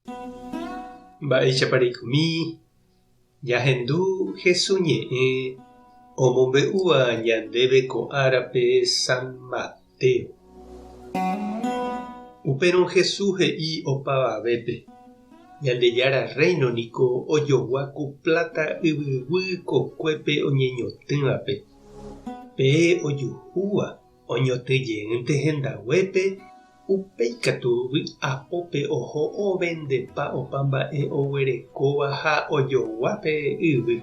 Mba'éichaparikomi jahendu Jesús ñe'ẽ omombe'úva ñandéve ko árape San Mateo. Upérõ Jesús he'i opavavépe: Ñandejára reino niko ojoguáku pláta yvyguy kokuépe oñeñotỹvape. Pe ojuhúva oñotỹjeýnte hendaguépe upéi katu vy'apópe oho ovendepa opa mba'e oguerekóva ha ojoguápe yvy.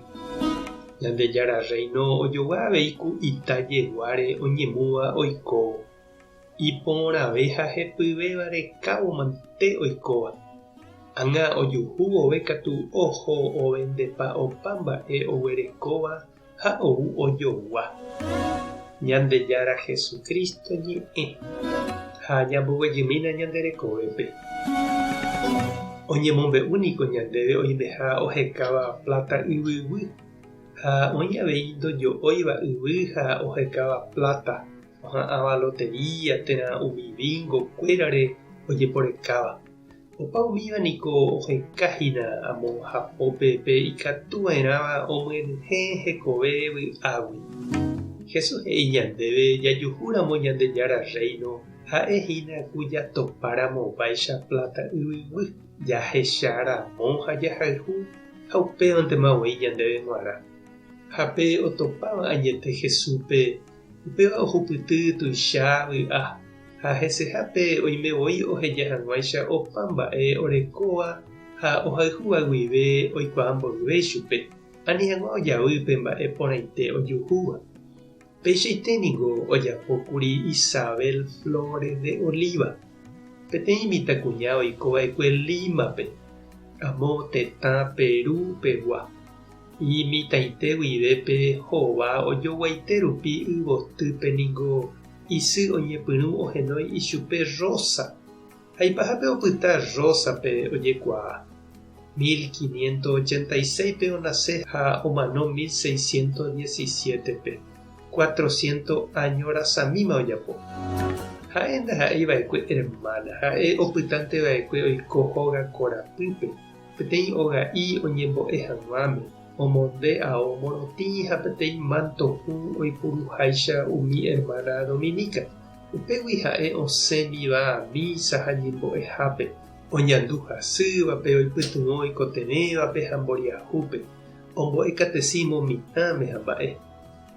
Ñandejára reino ojoguavéi ku itajeguáre oñemúva oikóvo. Iporãve ha hepyvéva rekávomante oikóva. Ág̃a ojuhúvove katu oho ovendepa opa mba'e oguerekóva ha ou ojogua. Ñandejára Jesukristo ñe'ẽ ha ñamboguejymína ñanderekovépe. Oñemombe'úniko ñandéve oimeha ohekáva plata yvyguy ha oĩ avei ndojo'óiva yvy ha ohekáva plata oha'ãva lotería térã umi bingokuérare ojeporekáva. Opa umíva niko ohekahína amo hapópe pe ikatuva'erãva omyenyhẽ hekove vy'águi. Jesús he'i ñandéve jajuhúramo Ñandejára reino ha'ehína ku jatopáramováicha plata yvyguy jahecháramo ha jahayhu ha upévantema avei ñandéve g̃uarã. Ha pe otopáva añete Jesúspe upéva ohupyty tuicha vy'a ha hesehápe oimevoi oheja hag̃uáicha opa mba'e orekóva ha ohayhúva guive oikuaa mboyve chupe. Ani hag̃ua ojavýpe mba'e porãite ojuhúva. Peichaiténiko ojapókuri Isabel Flores de Oliva peteĩ mitãkuña oikova'ekue Limape, amo tetã Peru pegua. Imitãite guivépe hova ojoguaite rupi yvotýpe niko isy oñepyrũ ohenói ichupe Rosa. Ha ipahápe opyta Rosape ojekuaa. 1586pe onase ha omano 1617pe. 400 añorasamíma ojapo. Ha'énda ha'eiva'ekue hermana, ha'e opytánteva'ekue oiko hóga korapýpe. Peteĩ oga'i oñembo'e hag̃uáme, omonde ao morotĩ ha peteĩ mantohũ oipuruháicha umi hermana Dominica. Upégui ha'e osẽmbiva misa ha ñembo'ehápe. Oñandu hasývape oipytyvõ oikoterévape ha mboriahúpe. Ombo'e catecismo mitãme ha mba'e.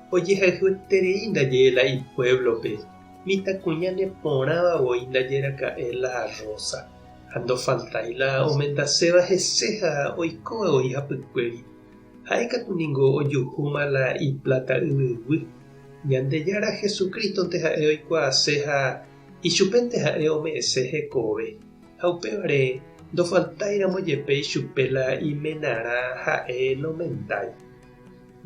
Ojehayhueterei ndaje la ipueblope. Mitãkuña neporãvavoi ndajeraka'e la Rosa. Ha ndofaltáila omendaséva hese ha oikóvagoi hapykuéri. Ha'ékatu ningo ojuhúma la iplata yvyguy. Ñandejára Jesukristonte ha'e oikuaase ha ichupénte ha'e ome'ẽse hekove. Ha upévare ndofaltáiramo jepe ichupe la imenarã ha'e nomendái.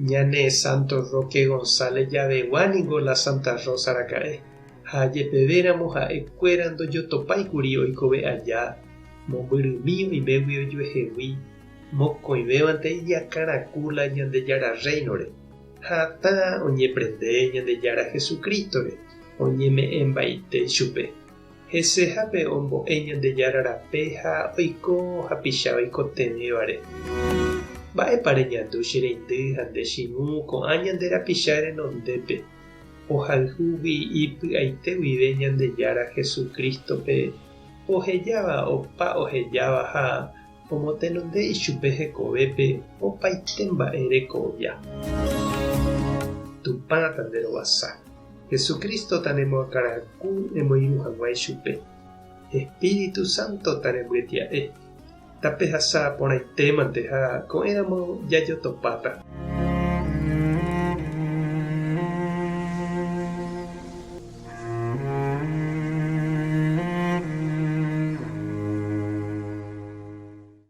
Ñane Santo Roque González javeguáningo la Santa Rosa raka'e. Ha jepevéramo ha'ekuéra ndojotopáikuri oikove aja, mombyrymi oimégui ojuehegui, mokõivévante ijakãraku la Ñandejára reinore. Ha atã oñeprende Ñandejára Jesukrístore, oñeme'ẽmbaite chupe. Hesehápe ombo'e Ñandejára rape ha oiko hapicháva oikotemévare. Mba'épa reñandu che reindy ha nde chiũ ko'ã ñande rapicha renondépe. Ohayhúgui ipy'aite guive Ñandejára Jesukristope ohejáva opa ohejáva ha omotenonde ichupe hekovépe opaite mba'e rekovia. Tupã tanderovasa. Jesucristo tanemoakãraku emoirũ hag̃ua ichupe. Espíritu Santo tanembyetia'e. Tapehasa porãitémante ha ko'ẽramo jajotopáta.